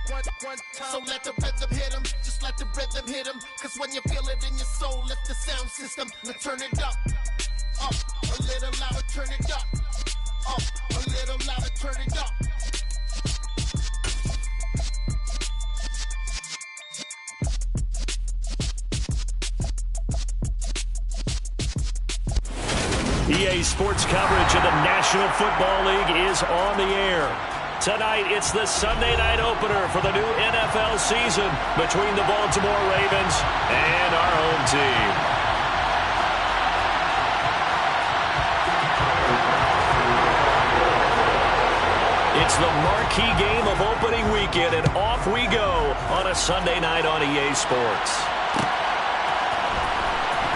So let the rhythm hit him, just let the rhythm hit him. Cause when you feel it in your soul, lift the sound system. Now turn it up, a little louder, turn it up, a little louder, turn it up. EA Sports coverage of the National Football League is on the air. Tonight, it's the Sunday night opener for the new NFL season between the Baltimore Ravens and our home team. It's the marquee game of opening weekend, and off we go on a Sunday night on EA Sports.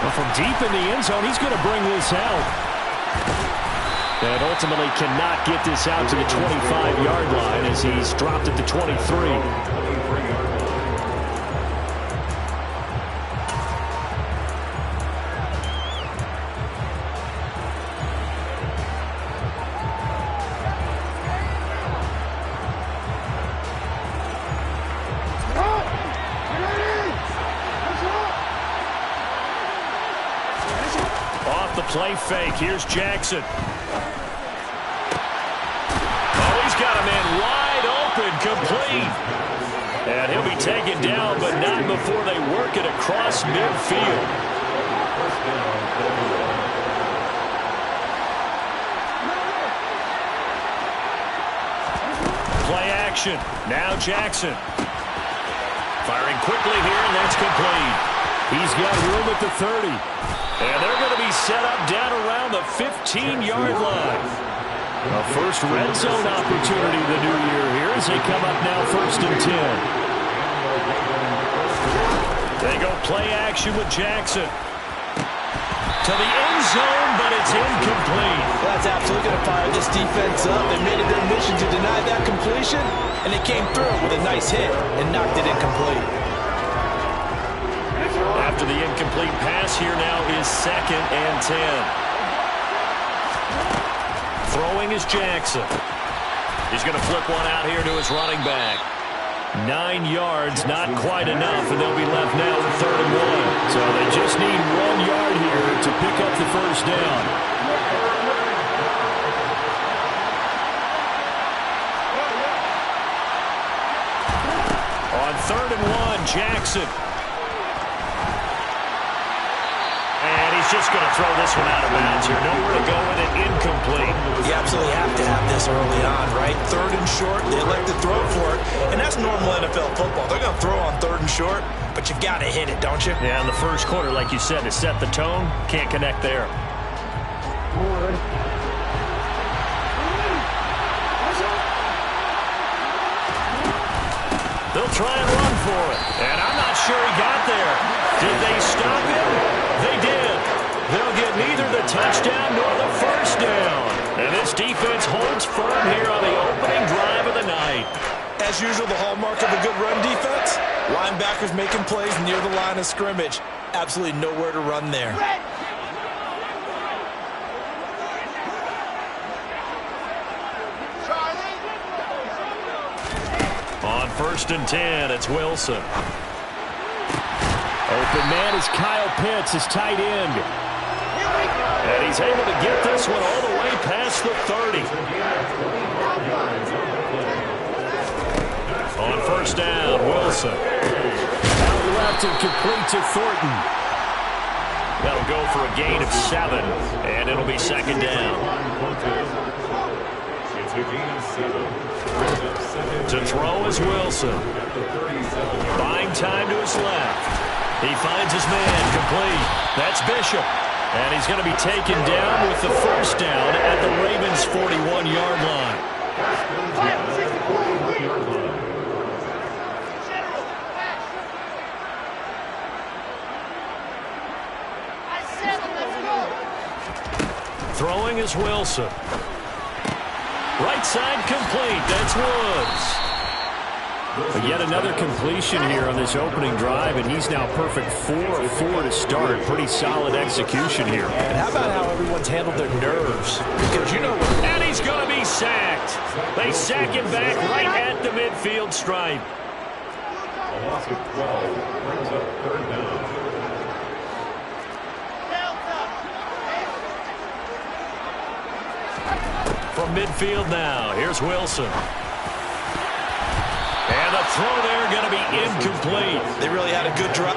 Well, from deep in the end zone, he's going to bring this out. And ultimately cannot get this out to the 25-yard line as he's dropped at the 23. Off the play fake, here's Jackson. Got a man wide open, complete. And he'll be taken down, but not before they work it across midfield. Play action. Now Jackson. Firing quickly here, and that's complete. He's got room at the 30. And they're going to be set up down around the 15-yard line. A first red zone opportunity the new year here as they come up now 1st and 10. They go play action with Jackson. To the end zone, but it's incomplete. Well, that's absolutely going to fire this defense up. They made it their mission to deny that completion, and they came through with a nice hit and knocked it incomplete. After the incomplete pass, here now is 2nd and 10. Throwing is Jackson. He's going to flip one out here to his running back. 9 yards, not quite enough, and they'll be left now with 3rd and 1. So they just need 1 yard here to pick up the first down. On 3rd and 1, Jackson. Just going to throw this one out of bounds here. Nowhere to go with it. Incomplete. You absolutely have to have this early on, right? 3rd and short. They elect to throw for it. And that's normal NFL football. They're going to throw on 3rd and short, but you've got to hit it, don't you? Yeah, in the first quarter, like you said, to set the tone, can't connect there. They'll try and run for it. And I'm not sure he got there. Did they stop him? They did. They'll get neither the touchdown nor the first down. And this defense holds firm here on the opening drive of the night. As usual, the hallmark of a good run defense, linebackers making plays near the line of scrimmage. Absolutely nowhere to run there. On 1st and 10, it's Wilson. Open man is Kyle Pitts, his tight end. And he's able to get this one all the way past the 30. On 1st down, Wilson. Out left and complete to Thornton. That'll go for a gain of 7, and it'll be 2nd down. To throw is Wilson. Buying time to his left. He finds his man, complete. That's Bishop. And he's going to be taken down with the first down at the Ravens' 41-yard line. Throwing is Wilson. Right side complete. That's Woods. But yet another completion here on this opening drive, and he's now perfect 4 of 4 to start. Pretty solid execution here. And how about how everyone's handled their nerves? Because you know what... And he's going to be sacked. They sack him back right at the midfield stripe. A loss of 12 brings up third down. From midfield now, here's Wilson. And the throw there going to be incomplete. They really had a good drop.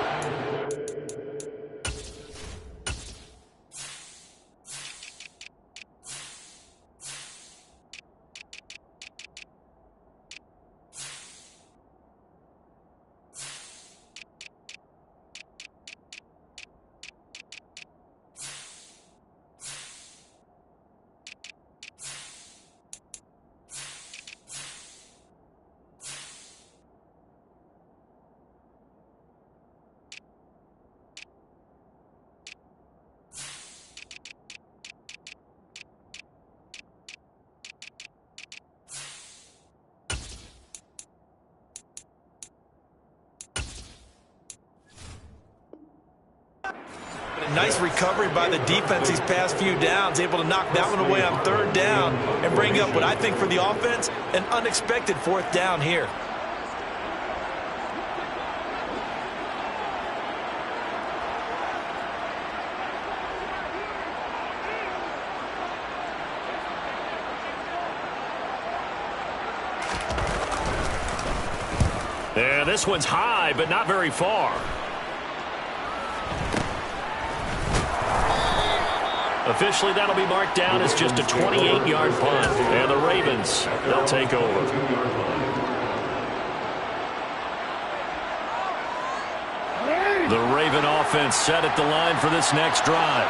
Nice recovery by the defense these past few downs, able to knock that one away on third down and bring up what I think for the offense, an unexpected fourth down here. Yeah, this one's high, but not very far. Officially, that'll be marked down as just a 28-yard punt. And the Ravens, they'll take over. The Raven offense set at the line for this next drive.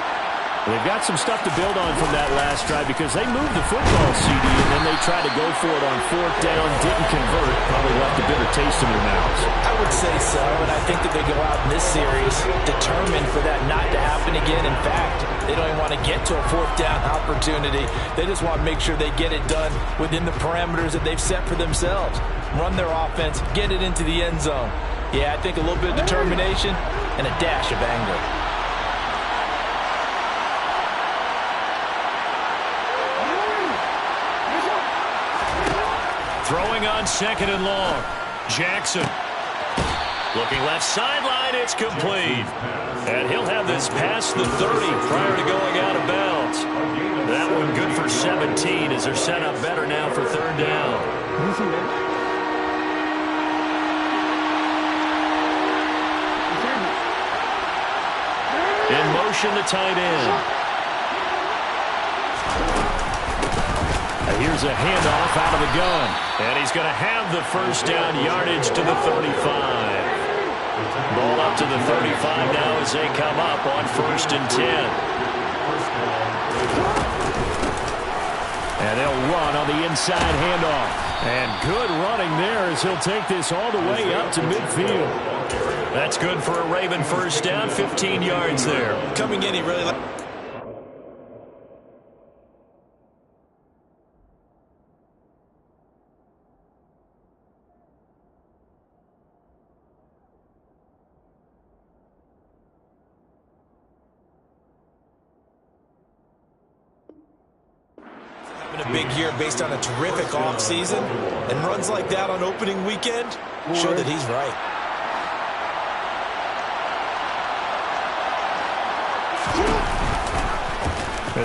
They've got some stuff to build on from that last drive because they moved the football, CD, and then they tried to go for it on fourth down, didn't convert, probably left a bitter taste in their mouths. I would say so, and I think that they go out in this series determined for that not to happen again. In fact, they don't even want to get to a fourth down opportunity. They just want to make sure they get it done within the parameters that they've set for themselves. Run their offense, get it into the end zone. Yeah, I think a little bit of determination and a dash of anger. Throwing on second and long. Jackson. Looking left sideline, it's complete. And he'll have this past the 30 prior to going out of bounds. That one good for 17 as they're set up better now for third down. In motion, the tight end. Here's a handoff out of the gun. And he's going to have the first down yardage to the 35. Ball up to the 35 now as they come up on 1st and 10. And they'll run on the inside handoff. And good running there as he'll take this all the way up to midfield. That's good for a Raven first down, 15 yards there. Coming in, he really... a big year based on a terrific offseason, and runs like that on opening weekend show that he's right.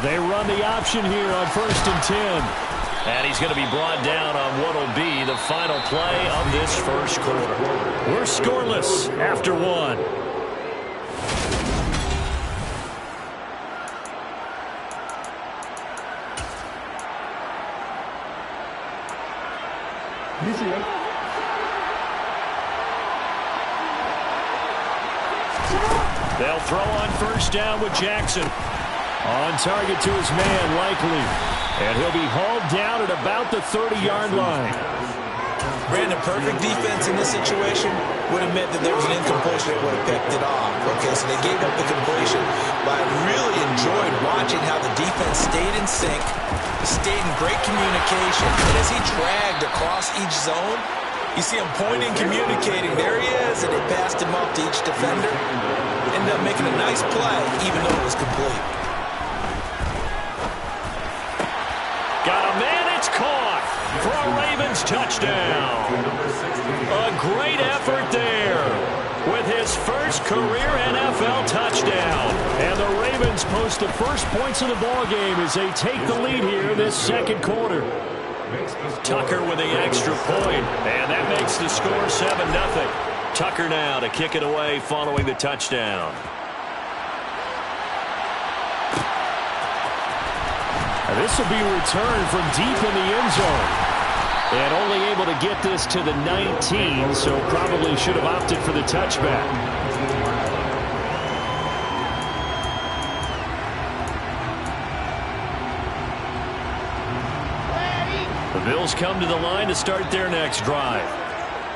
They run the option here on 1st and 10. And he's going to be brought down on what will be the final play of this first quarter. We're scoreless after one. They'll throw on first down with Jackson. On target to his man, likely. And he'll be hauled down at about the 30-yard line. Brandon, perfect defense in this situation would have meant that there was an incompletion that would have picked it off. Okay, so they gave up the completion, but I really enjoyed watching how the defense stayed in sync, stayed in great communication, and as he dragged across each zone, you see him pointing, communicating. There he is, and they passed him up to each defender. Ended up making a nice play, even though it was complete. Got a man, it's caught for a Ravens touchdown. A great effort there. his first career NFL touchdown. And the Ravens post the first points of the ballgame as they take the lead here this second quarter. Tucker with the extra point, and that makes the score 7-0. Tucker now to kick it away following the touchdown. And this will be returned from deep in the end zone. And only able to get this to the 19, so probably should have opted for the touchback. The Bills come to the line to start their next drive.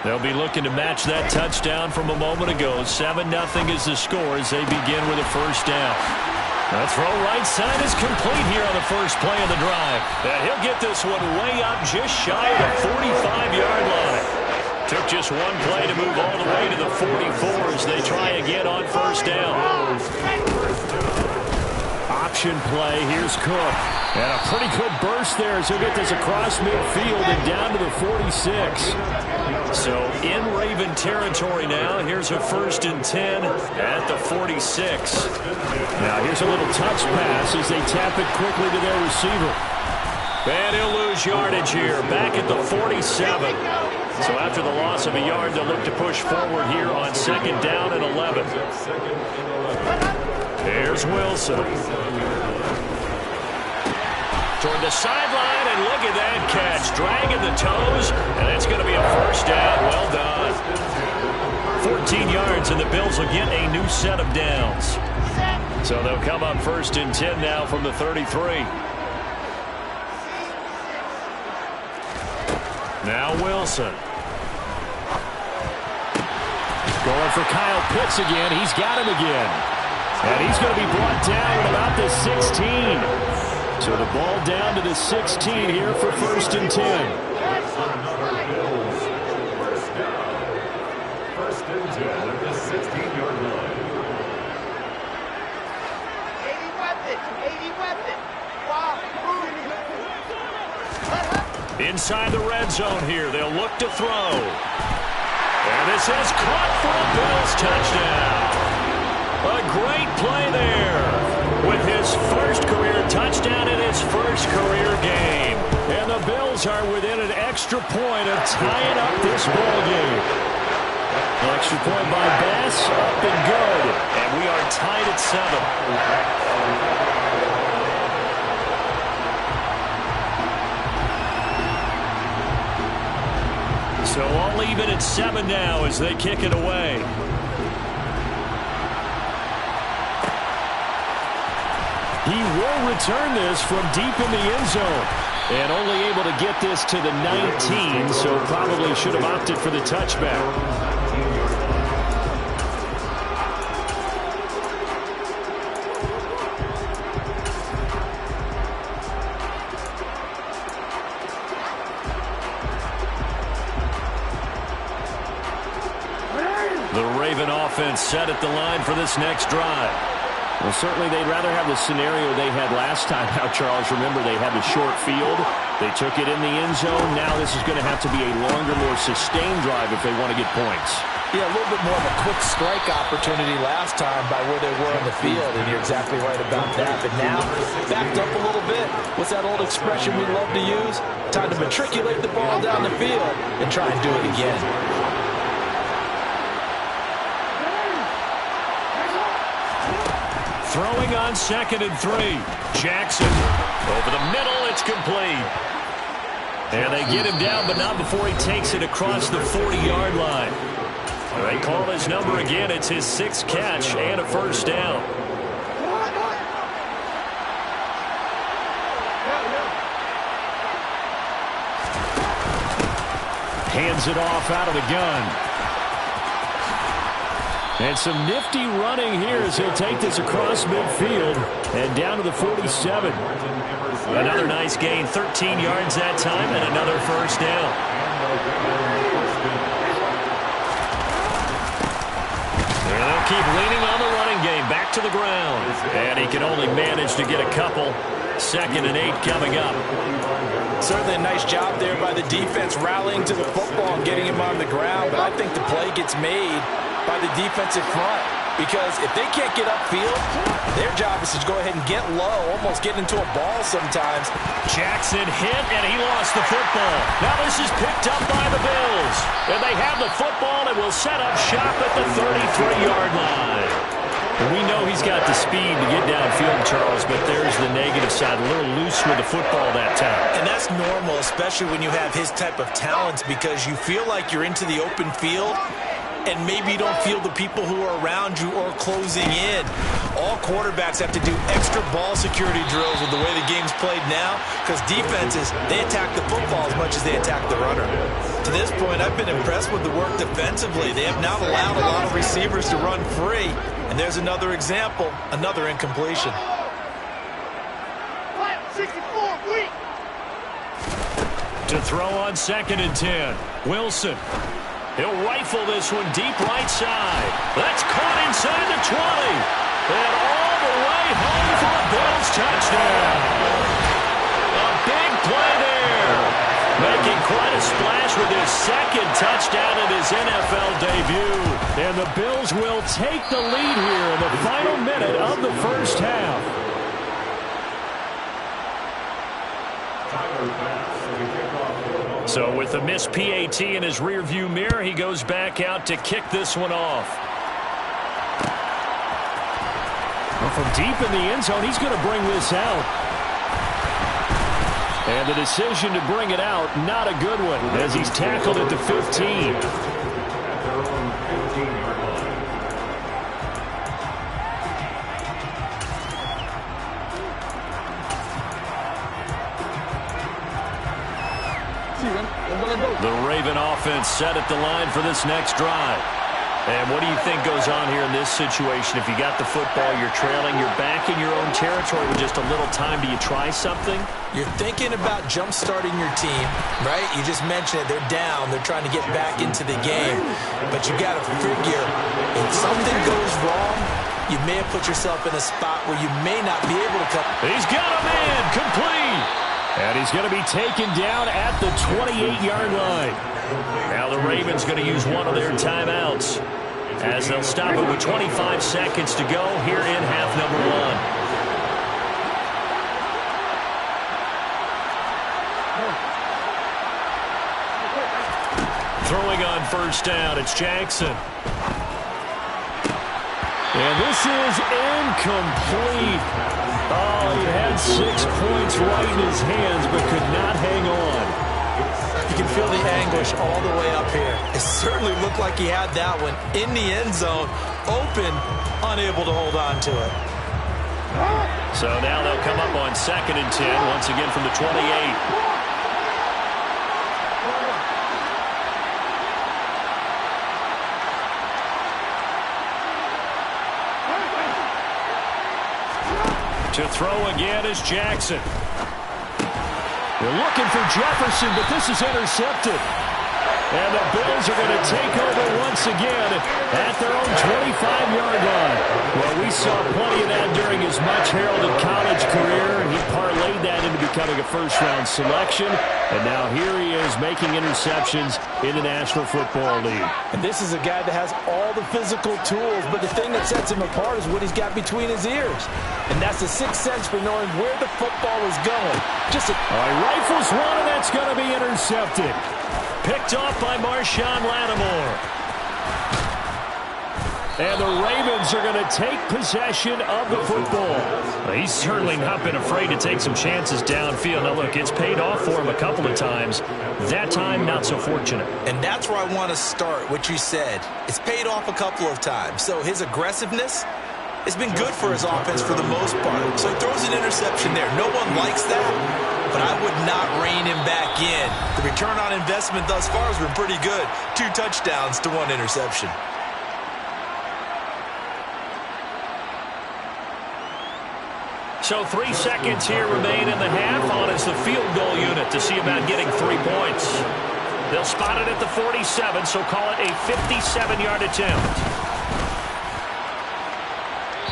They'll be looking to match that touchdown from a moment ago. 7-0 is the score as they begin with a first down. The throw right side is complete here on the first play of the drive. And he'll get this one way up just shy of the 45-yard line. Took just one play to move all the way to the 44 as they try again on first down. Option play. Here's Cook. And a pretty good burst there as he'll get this across midfield and down to the 46. So in Raven territory now. Here's a 1st and 10 at the 46. Now here's a little touch pass as they tap it quickly to their receiver. And he'll lose yardage here back at the 47. So after the loss of a yard, they'll look to push forward here on 2nd down and 11. Here's Wilson. Toward the sideline, and look at that catch. Dragging the toes, and it's going to be a first down. Well done. 14 yards, and the Bills will get a new set of downs. So they'll come up 1st and 10 now from the 33. Now Wilson. Going for Kyle Pitts again. He's got him again. And he's going to be brought down at about the 16. So the ball down to the 16 here for 1st and 10. 1st and 10 at the 16-yard line. 80 weapon. Wow. Inside the red zone here. They'll look to throw. And this is caught for a Bills touchdown. A great play there with his first career touchdown in his first career game. And the Bills are within an extra point of tying up this ball game. Extra point by Bass, up and good. And we are tied at 7. So all even at 7 now as they kick it away. He will return this from deep in the end zone. And only able to get this to the 19, so probably should have opted for the touchback. The Raven offense set at the line for this next drive. Well, certainly they'd rather have the scenario they had last time. Now, Charles, remember they had the short field. They took it in the end zone. Now this is going to have to be a longer, more sustained drive if they want to get points. Yeah, a little bit more of a quick strike opportunity last time by where they were on the field, and you're exactly right about that. But now, backed up a little bit. What's that old expression we love to use? Time to matriculate the ball down the field and try and do it again. Throwing on 2nd and 3. Jackson over the middle. It's complete. And they get him down, but not before he takes it across the 40-yard line. They call his number again. It's his 6th catch and a first down. Hands it off out of the gun. And some nifty running here as he'll take this across midfield and down to the 47. Another nice gain, 13 yards that time, and another first down. And they'll keep leaning on the running game, back to the ground. And he can only manage to get a couple. 2nd and 8 coming up. Certainly a nice job there by the defense rallying to the football and getting him on the ground, but I think the play gets made by the defensive front. Because if they can't get upfield, their job is to go ahead and get low, almost get into a ball sometimes. Jackson hit, and he lost the football. Now this is picked up by the Bills. And they have the football and will set up shop at the 33-yard line. And we know he's got the speed to get downfield, Charles, but there's the negative side. A little loose with the football that time. And that's normal, especially when you have his type of talents, because you feel like you're into the open field, and maybe you don't feel the people who are around you or closing in. All quarterbacks have to do extra ball security drills with the way the game's played now, because defenses, they attack the football as much as they attack the runner. To this point, I've been impressed with the work defensively. They have not allowed a lot of receivers to run free. And there's another example, another incompletion. To throw on 2nd and 10. Wilson. He'll rifle this one deep right side. That's caught inside the 20. And all the way home for a Bills touchdown. A big play there. Making quite a splash with his 2nd touchdown in his NFL debut. And the Bills will take the lead here in the final minute of the first half. So with the missed PAT in his rearview mirror, he goes back out to kick this one off. Well, from deep in the end zone, he's going to bring this out. And the decision to bring it out, not a good one, as he's tackled at the 15. The Raven offense set at the line for this next drive. And what do you think goes on here in this situation? If you got the football, you're trailing, you're back in your own territory with just a little time. Do you try something? You're thinking about jump-starting your team, right? You just mentioned it. They're down. They're trying to get back into the game. But you got to figure, if something goes wrong, you may have put yourself in a spot where you may not be able to come. He's got a man complete. And he's going to be taken down at the 28-yard line. Now the Ravens going to use one of their timeouts as they'll stop it with 25 seconds to go here in half number 1. Throwing on first down, it's Jackson. And this is incomplete. Oh, he had 6 points right in his hands, but could not hang on. You can feel the anguish all the way up here. It certainly looked like he had that one in the end zone, open, unable to hold on to it. So now they'll come up on 2nd and 10, once again from the 28. To throw again is Jackson. They're looking for Jefferson, but this is intercepted. And the Bills are going to take over once again at their own 25-yard line. Well, we saw plenty of that during his much-heralded college career, and he parlayed that into becoming a first-round selection. And now here he is making interceptions in the National Football League. And this is a guy that has all the physical tools, but the thing that sets him apart is what he's got between his ears. And that's the sixth sense for knowing where the football is going. All right, rifles one, and that's going to be intercepted. Picked off by Marshawn Lattimore. And the Ravens are going to take possession of the football. Well, he's certainly not been afraid to take some chances downfield. Now, look, it's paid off for him a couple of times. That time, not so fortunate. And that's where I want to start, what you said. It's paid off a couple of times. So his aggressiveness has been good for his offense for the most part. So he throws an interception there. No one likes that. But I would not rein him back in. The return on investment thus far has been pretty good. 2 touchdowns to 1 interception. So 3 seconds here remain in the half. On is the field goal unit to see about getting 3 points. They'll spot it at the 47, so call it a 57-yard attempt.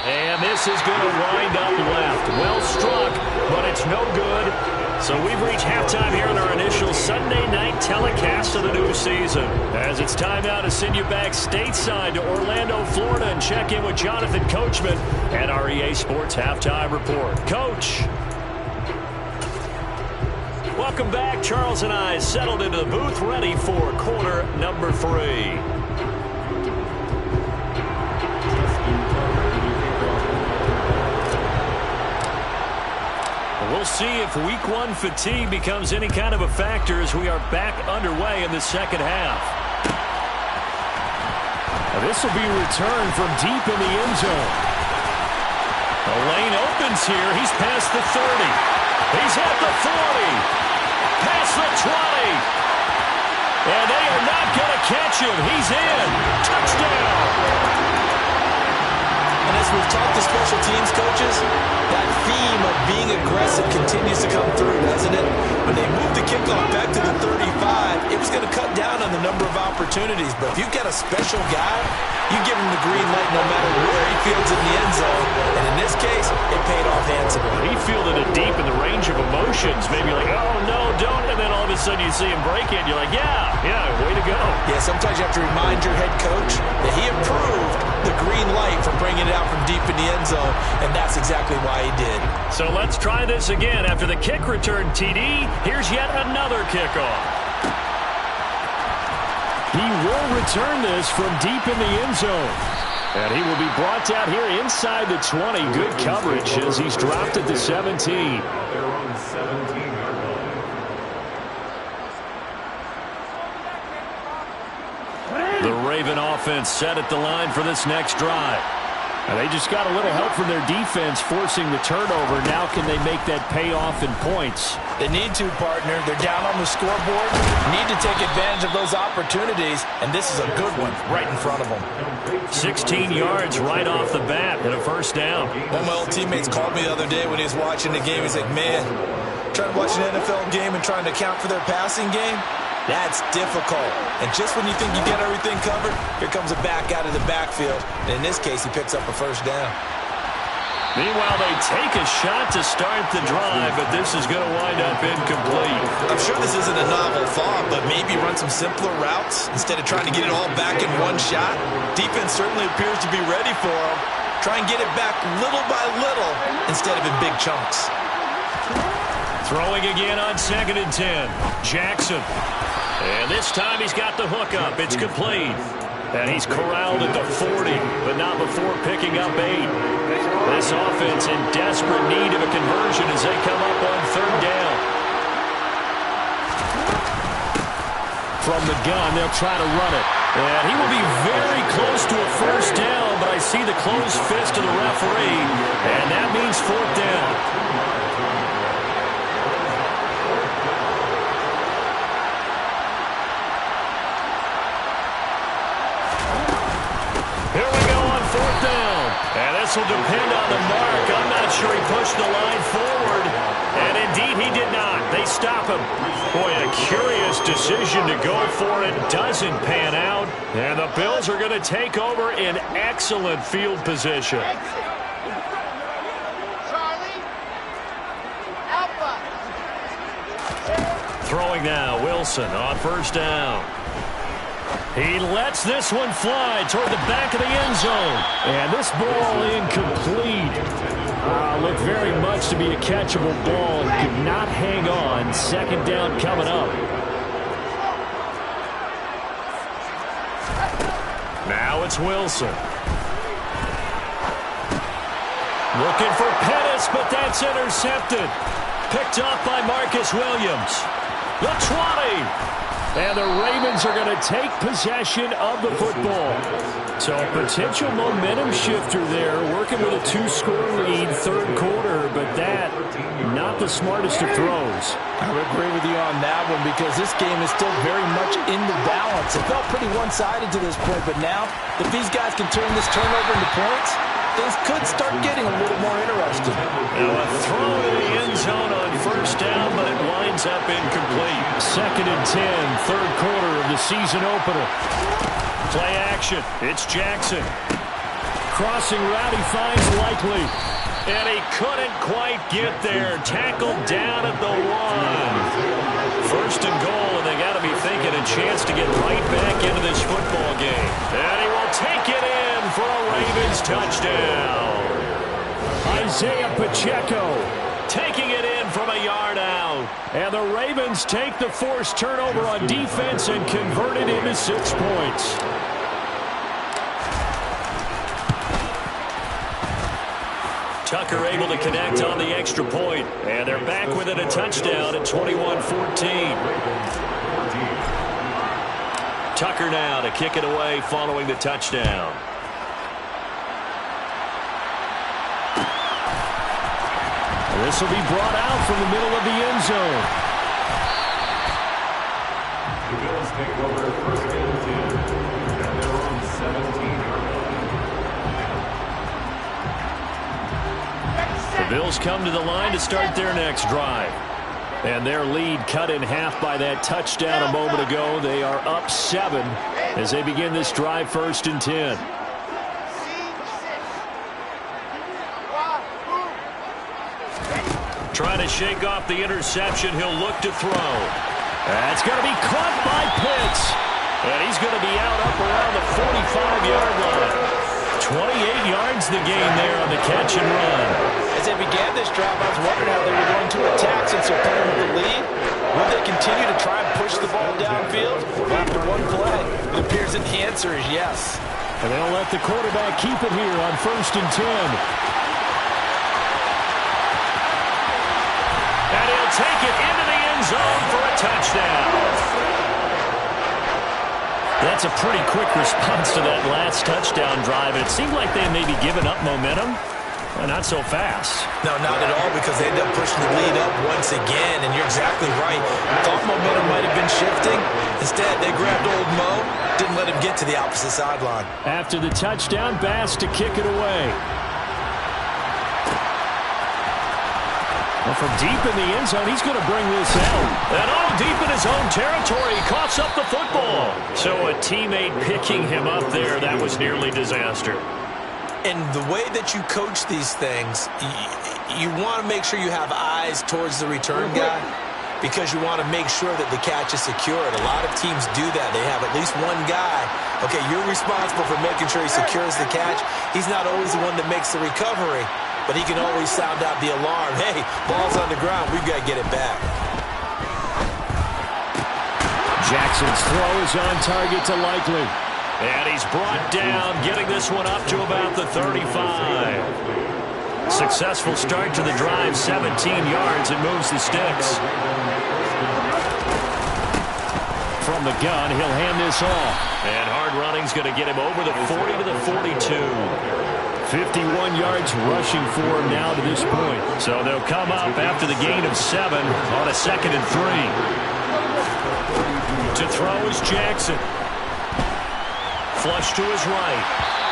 And this is going to wind up left. Well struck, but it's no good. So we've reached halftime here in our initial Sunday night telecast of the new season. As it's time now to send you back stateside to Orlando, Florida, and check in with Jonathan Coachman at our EA Sports Halftime Report. Coach. Welcome back. Charles and I settled into the booth, ready for quarter number 3. We'll see if week 1 fatigue becomes any kind of a factor as we are back underway in the second half. This will be returned from deep in the end zone. The lane opens here. He's past the 30. He's at the 40. Past the 20. And they are not going to catch him. He's in. Touchdown. And as we've talked to special teams coaches, that theme of being aggressive continues to come through, doesn't it? When they moved the kickoff back to the 35, it was going to cut down on the number of opportunities. But if you've got a special guy, you give him the green light no matter where he fields in the end zone. And in this case, it paid off handsomely. He fielded it deep in the range of emotions. Maybe like, oh, no, don't. And then all of a sudden you see him break it. You're like, yeah, way to go. Yeah, sometimes you have to remind your head coach that he approved the green light for bringing it out from deep in the end zone, and that's exactly why he did. So let's try this again. After the kick return TD, here's yet another kickoff. He will return this from deep in the end zone. And he will be brought down here inside the 20. Good coverage as he's dropped at the 17. They're on the 17-yard line. The Raven offense set at the line for this next drive. And they just got a little help from their defense forcing the turnover. Now can they make that pay off in points? They need to, partner. They're down on the scoreboard. Need to take advantage of those opportunities, and this is a good one right in front of them. 16 yards right off the bat and a first down. One of my old teammates called me the other day when he was watching the game. He's like, man, trying to watch an NFL game and trying to account for their passing game? That's difficult. And just when you think you get everything covered, here comes a back out of the backfield. And in this case, he picks up a first down. Meanwhile, they take a shot to start the drive, but this is going to wind up incomplete. I'm sure this isn't a novel thought, but maybe run some simpler routes instead of trying to get it all back in one shot. Defense certainly appears to be ready for him. Try and get it back little by little instead of in big chunks. Throwing again on 2nd and 10. Jackson. And this time he's got the hook up. It's complete. And he's corralled at the 40, but not before picking up 8. This offense in desperate need of a conversion as they come up on 3rd down. From the gun, they'll try to run it. And he will be very close to a first down, but I see the closed fist of the referee, and that means 4th down. And this will depend on the mark. I'm not sure he pushed the line forward. And indeed, he did not. They stop him. Boy, a curious decision to go for it. Doesn't pan out. And the Bills are going to take over in excellent field position. Throwing now, Wilson on first down. He lets this one fly toward the back of the end zone. And this ball incomplete. Looked very much to be a catchable ball and could not hang on. 2nd down coming up. Now it's Wilson. Looking for Pettis, but that's intercepted. Picked off by Marcus Williams. The 20. And the Ravens are going to take possession of the football. So a potential momentum shifter there, working with a 2-score lead, 3rd quarter, but that, not the smartest of throws. I would agree with you on that one because this game is still very much in the balance. It felt pretty one-sided to this point, but now, if these guys can turn this turnover into points, things could start getting a little more interesting. Now a throw to the end zone on first down, but it winds up incomplete. 2nd and 10, 3rd quarter of the season opener. Play action. It's Jackson. Crossing route, he finds Likely. And he couldn't quite get there. Tackled down at the 1. First and goal, and they got to be thinking a chance to get right back into this football game. And he will take it in for a Ravens touchdown. Isaiah Pacheco taking it in from a yard out. And the Ravens take the forced turnover on defense and convert it into 6 points. Tucker able to connect on the extra point, and they're back within a touchdown at 21-14. Tucker now to kick it away following the touchdown. This will be brought out from the middle of the end zone. The Bills take over first and 10 at their own 17-yard line. The Bills come to the line to start their next drive. And their lead cut in half by that touchdown a moment ago. They are up 7 as they begin this drive, first and 10. Trying to shake off the interception. He'll look to throw. That's going to be caught by Pitts. And he's going to be out up around the 45-yard line. 28 yards the gain there on the catch and run. As they began this drive, I was wondering how they were going to attack since they're playing with the lead. Will they continue to try and push the ball downfield? Well, after one play, it appears that the answer is yes. And they'll let the quarterback keep it here on first and 10. And he'll take it into the end zone for a touchdown. That's a pretty quick response to that last touchdown drive. It seemed like they may be giving up momentum. Well, not so fast. No, not at all, because they end up pushing the lead up once again, and you're exactly right. Thought momentum might have been shifting. Instead, they grabbed old Mo, didn't let him get to the opposite sideline. After the touchdown, Bass to kick it away. Well, from deep in the end zone, he's going to bring this out. And all deep in his own territory, he coughs up the football. So a teammate picking him up there, that was nearly disaster. And the way that you coach these things, you want to make sure you have eyes towards the return guy, because you want to make sure that the catch is secured. A lot of teams do that. They have at least one guy. Okay, you're responsible for making sure he secures the catch. He's not always the one that makes the recovery, but he can always sound out the alarm. Hey, ball's on the ground. We've got to get it back. Jackson's throw is on target to Likely. And he's brought down, getting this one up to about the 35. Successful start to the drive, 17 yards, and moves the sticks. From the gun, he'll hand this off. And hard running's going to get him over the 40 to the 42. 51 yards rushing for him now to this point. So they'll come up after the gain of 7 on a 2nd and 3. To throw is Jackson. Flush to his right.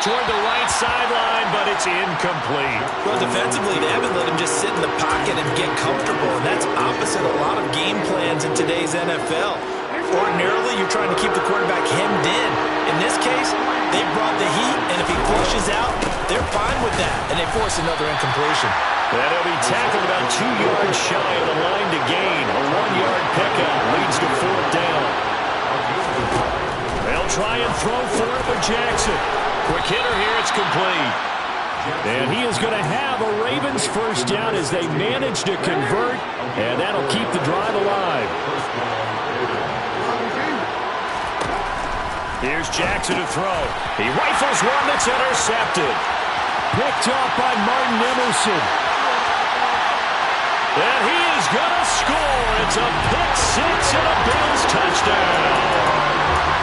Toward the right sideline, but it's incomplete. Well, defensively, they haven't let him just sit in the pocket and get comfortable, and that's opposite a lot of game plans in today's NFL. Ordinarily, you're trying to keep the quarterback hemmed in. In this case, they brought the heat, and if he flushes out, they're fine with that, and they force another incompletion. And he'll be tackled about 2 yards shy of the line to gain. A 1-yard pickup leads to 4th down. They'll try and throw for it with Jackson. Quick hitter here, it's complete. And he is going to have a Ravens first down as they manage to convert, and that'll keep the drive alive. Here's Jackson to throw. He rifles one that's intercepted. Picked off by Martin Emerson. And he is going to score. It's a pick-6 and a Bills touchdown.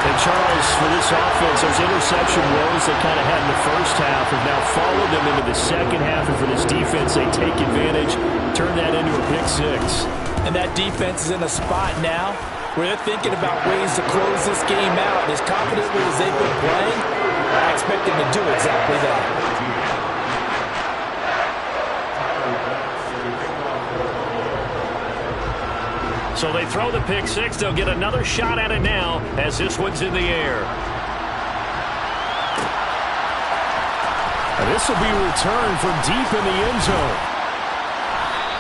And Charles, for this offense, those interception woes they kind of had in the first half have now followed them into the second half. And for this defense, they take advantage, turn that into a pick-6. And that defense is in a spot now where they're thinking about ways to close this game out. As confidently as they've been playing, I expect them to do exactly that. So they throw the pick-6. They'll get another shot at it now as this one's in the air. This will be returned from deep in the end zone.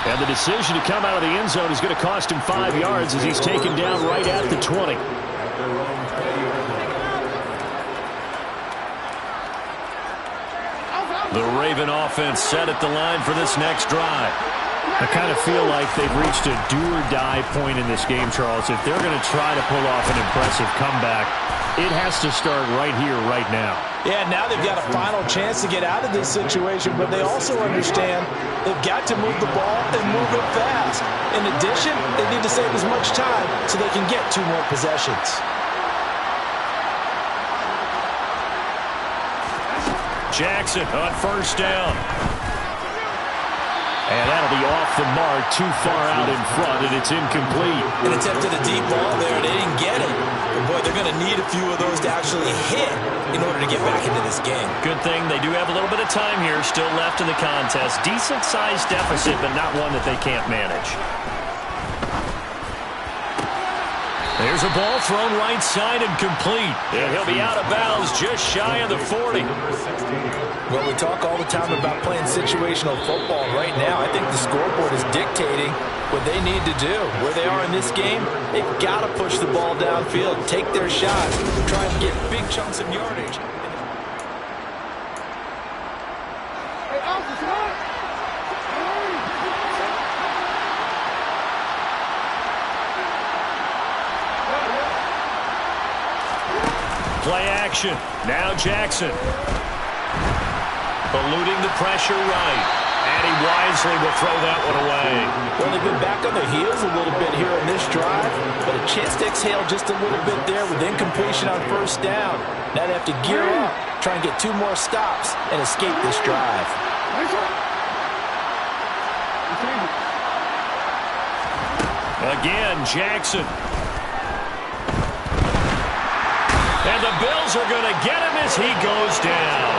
And the decision to come out of the end zone is going to cost him 5 yards as he's taken down right at the 20. The Raven offense set at the line for this next drive. I kind of feel like they've reached a do-or-die point in this game, Charles. If they're going to try to pull off an impressive comeback, it has to start right here, right now. Yeah, now they've got a final chance to get out of this situation, but they also understand they've got to move the ball and move it fast. In addition, they need to save as much time so they can get 2 more possessions. Jackson on first down. And that'll be off the mark, too far out in front, and it's incomplete. An attempt at a deep ball there, they didn't get it. But boy, they're going to need a few of those to actually hit in order to get back into this game. Good thing they do have a little bit of time here still left in the contest. Decent-sized deficit, but not one that they can't manage. There's a ball thrown right side and complete. And he'll be out of bounds just shy of the 40. Well, we talk all the time about playing situational football. Right now, I think the scoreboard is dictating what they need to do. Where they are in this game, they've got to push the ball downfield, take their shots, try and get big chunks of yardage. Play action. Now Jackson. Eluding the pressure right. And he wisely will throw that one away. Well, they've been back on their heels a little bit here in this drive, but a chance to exhale just a little bit there with incompletion on first down. Now they have to gear up, try and get 2 more stops, and escape this drive. Again, Jackson. And the Bills are going to get him as he goes down.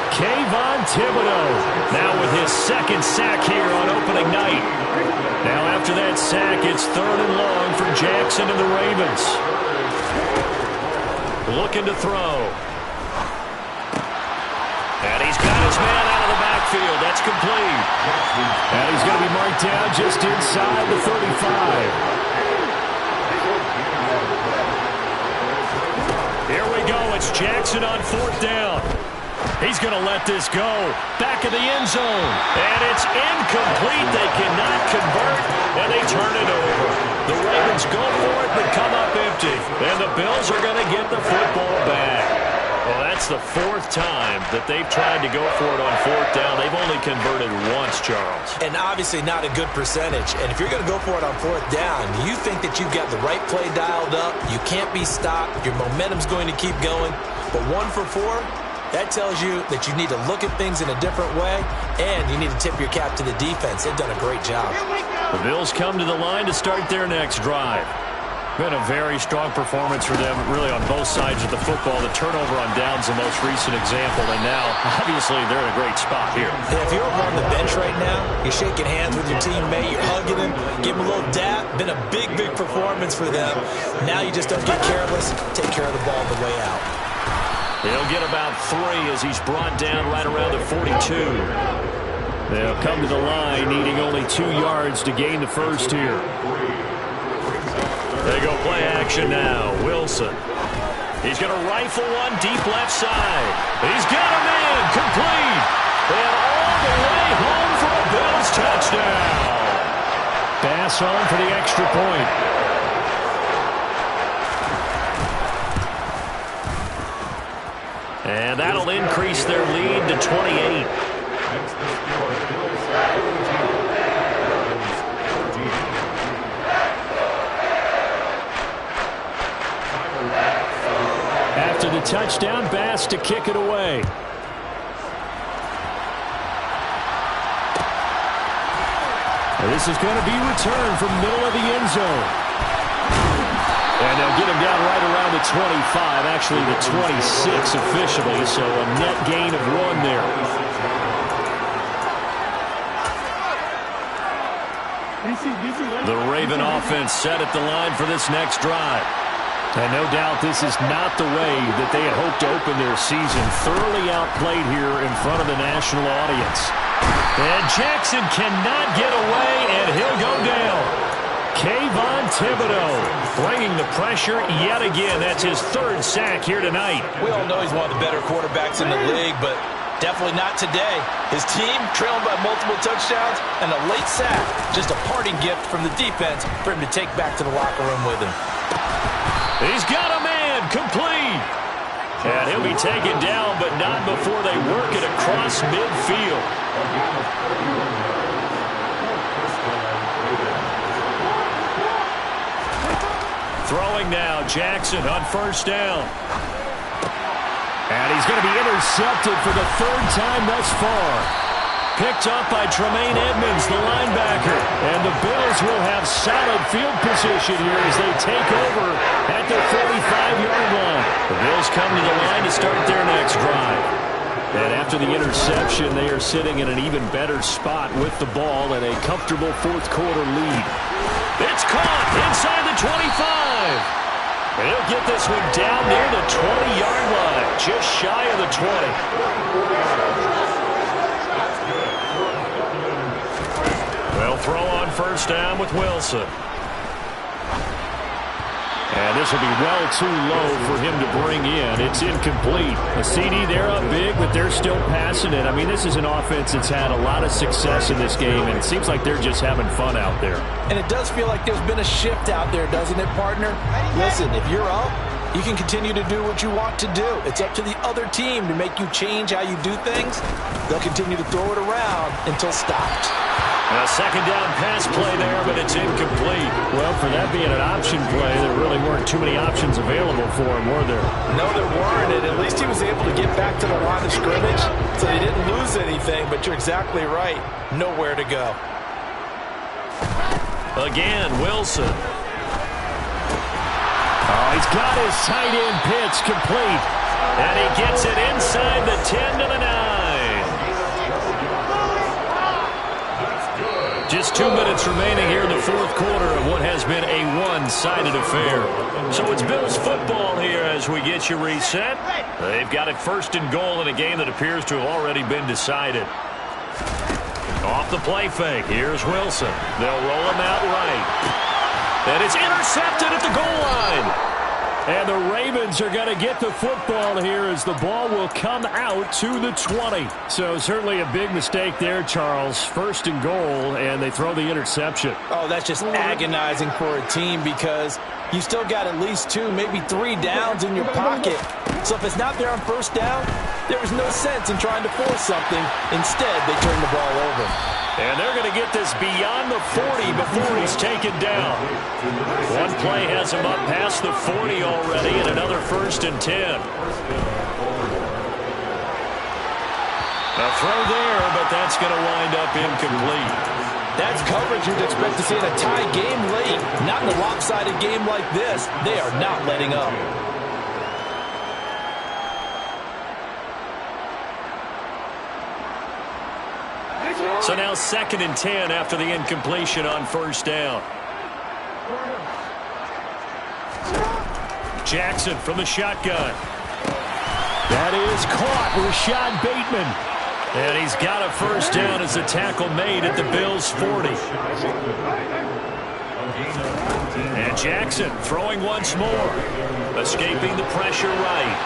Kayvon Thibodeau now with his 2nd sack here on opening night. Now after that sack, it's 3rd and long for Jackson and the Ravens. Looking to throw. And he's got his man out of the backfield. That's complete. And he's going to be marked down just inside the 35. Here we go. It's Jackson on 4th down. He's going to let this go. Back of the end zone. And it's incomplete. They cannot convert, and they turn it over. The Ravens go for it, but come up empty. And the Bills are going to get the football back. Well, that's the 4th time that they've tried to go for it on 4th down. They've only converted once, Charles. And obviously not a good percentage. And if you're going to go for it on 4th down, you think that you've got the right play dialed up. You can't be stopped. Your momentum's going to keep going. But 1 for 4, that tells you that you need to look at things in a different way, and you need to tip your cap to the defense. They've done a great job. The Bills come to the line to start their next drive. Been a very strong performance for them, really, on both sides of the football. The turnover on downs, the most recent example, and now, obviously, they're in a great spot here. Yeah, if you're over on the bench right now, you're shaking hands with your teammate, you're hugging him, give him a little dap. Been a big, big performance for them. Now you just don't get careless. Take care of the ball on the way out. He'll get about 3 as he's brought down right around the 42. They'll come to the line needing only 2 yards to gain the first here. They go play action now. Wilson. He's going to rifle one deep left side. He's got him in. Complete. And all the way home for a Bills touchdown. Pass home for the extra point. And that'll increase their lead to 28. After the touchdown, Bass to kick it away. This is going to be returned from middle of the end zone. And they'll get him down right around the 25, actually the 26 officially, so a net gain of 1 there. The Raven offense set at the line for this next drive. And no doubt this is not the way that they had hoped to open their season. Thoroughly outplayed here in front of the national audience. And Jackson cannot get away, and he'll go down. Kayvon Thibodeau bringing the pressure yet again. That's his third sack here tonight. We all know he's one of the better quarterbacks in the league, but definitely not today. His team trailing by multiple touchdowns and a late sack. Just a parting gift from the defense for him to take back to the locker room with him. He's got a man, complete. And he'll be taken down, but not before they work it across midfield. Throwing now, Jackson on first down. And he's going to be intercepted for the third time thus far. Picked up by Tremaine Edmonds, the linebacker. And the Bills will have solid field position here as they take over at the 45-yard line. The Bills come to the line to start their next drive. And after the interception, they are sitting in an even better spot with the ball and a comfortable fourth-quarter lead. It's caught inside the 25. And he'll get this one down near the 20-yard line, just shy of the 20. They'll throw on first down with Wilson. And this will be well too low for him to bring in. It's incomplete. A CD, they're up big, but they're still passing it. I mean, this is an offense that's had a lot of success in this game, and it seems like they're just having fun out there. And it does feel like there's been a shift out there, doesn't it, partner? Listen, if you're up, you can continue to do what you want to do. It's up to the other team to make you change how you do things. They'll continue to throw it around until stopped. A second down pass play there, but it's incomplete. Well, for that being an option play, there really weren't too many options available for him, were there? No, there weren't, and at least he was able to get back to the line of scrimmage, so he didn't lose anything, but you're exactly right. Nowhere to go. Again, Wilson. Oh, he's got his tight end pitch complete. And he gets it inside the 10 to the 9. Just 2 minutes remaining here in the fourth quarter of what has been a one-sided affair. So it's Bills football here as we get you reset. They've got it first and goal in a game that appears to have already been decided. Off the play fake, here's Wilson. They'll roll him out right. And it's intercepted at the goal line. And the Ravens are going to get the football here as the ball will come out to the 20. So certainly a big mistake there, Charles. First and goal, and they throw the interception. Oh, that's just agonizing for a team because you still got at least 2, maybe 3 downs in your pocket. So if it's not there on first down, there is no sense in trying to force something. Instead, they turn the ball over. And they're going to get this beyond the 40 before he's taken down. One play has him up past the 40 already, and another first and 10. A throw there, but that's going to wind up incomplete. That's coverage you'd expect to see in a tie game late. Not in a lopsided game like this. They are not letting up. So now 2nd and 10 after the incompletion on first down. Jackson from the shotgun. That is caught. Rashad Bateman. And he's got a first down as the tackle made at the Bills' 40. And Jackson throwing once more. Escaping the pressure right.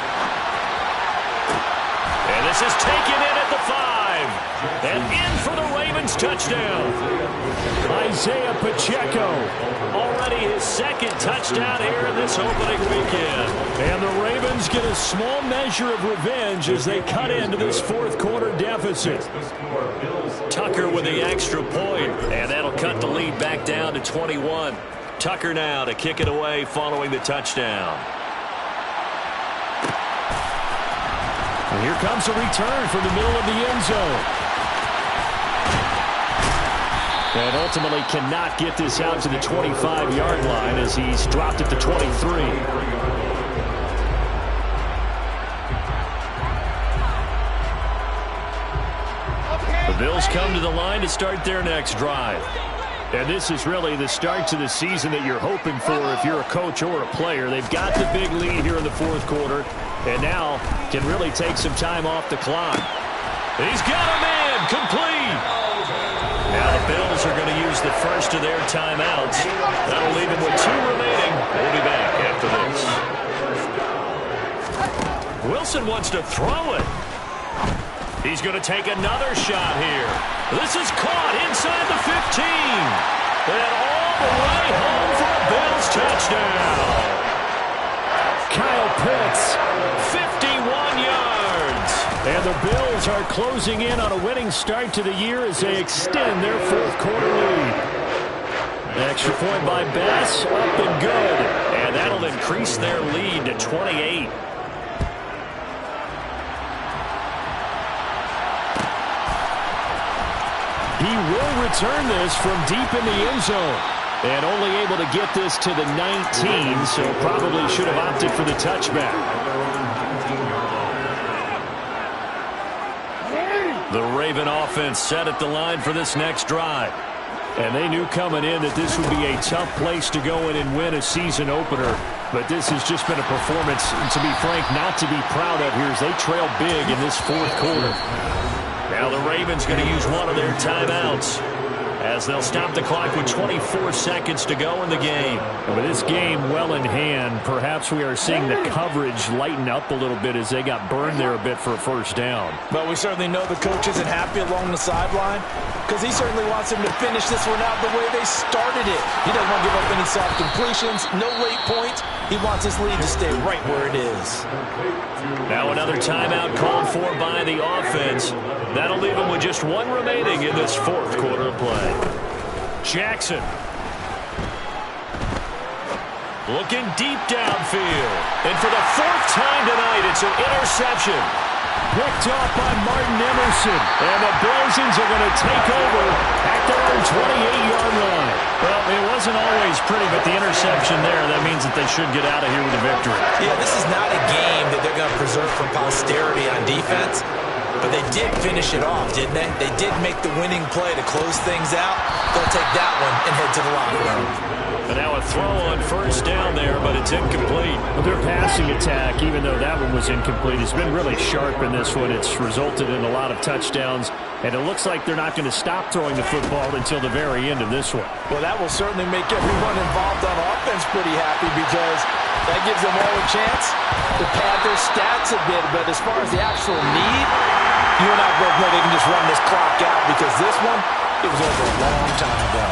And this is taken in at the 5. And in for the Ravens touchdown. Isaiah Pacheco. Already his 2nd touchdown here in this opening weekend. And the Ravens get a small measure of revenge as they cut into this fourth quarter deficit. Tucker with the extra point. And that'll cut the lead back down to 21. Tucker now to kick it away following the touchdown. And here comes a return from the middle of the end zone. And ultimately cannot get this out to the 25-yard line as he's dropped at the 23. The Bills come to the line to start their next drive. And this is really the start to the season that you're hoping for if you're a coach or a player. They've got the big lead here in the fourth quarter, and now can really take some time off the clock. He's got a man complete. Now the Bills are going to use the first of their timeouts. That'll leave him with 2 remaining. We'll be back after this. Wilson wants to throw it. He's going to take another shot here. This is caught inside the 15. And all the way home for a Bills touchdown. Kyle Pitts, 51 yards. And the Bills are closing in on a winning start to the year as they extend their fourth quarter lead. The extra point by Bass, up and good. And that'll increase their lead to 28. He will return this from deep in the end zone. And only able to get this to the 19, so probably should have opted for the touchback. The Raven offense set at the line for this next drive. And they knew coming in that this would be a tough place to go in and win a season opener. But this has just been a performance, to be frank, not to be proud of here as they trail big in this fourth quarter. Now the Ravens going to use one of their timeouts as they'll stop the clock with 24 seconds to go in the game. And with this game well in hand, perhaps we are seeing the coverage lighten up a little bit as they got burned there a bit for a first down. But we certainly know the coach isn't happy along the sideline because he certainly wants them to finish this one out the way they started it. He doesn't want to give up any soft completions, no late points. He wants his lead to stay right where it is. Now another timeout called for by the offense. That'll leave him with just 1 remaining in this fourth quarter of play. Jackson. Looking deep downfield. And for the 4th time tonight, it's an interception. Picked off by Martin Emerson. And the Bills are going to take over at their own 28-yard line. Well, it wasn't always pretty, but the interception there, that means that they should get out of here with a victory. Yeah, this is not a game that they're going to preserve for posterity on defense. But they did finish it off, didn't they? They did make the winning play to close things out. They'll take that one and head to the locker room. And now a throw on first down there, but it's incomplete. But their passing attack, even though that one was incomplete, has been really sharp in this one. It's resulted in a lot of touchdowns, and it looks like they're not going to stop throwing the football until the very end of this one. Well, that will certainly make everyone involved on offense pretty happy because that gives them all a chance to pad their stats a bit. But as far as the actual need, you and I both know they can just run this clock out because this one, it was over a long time ago.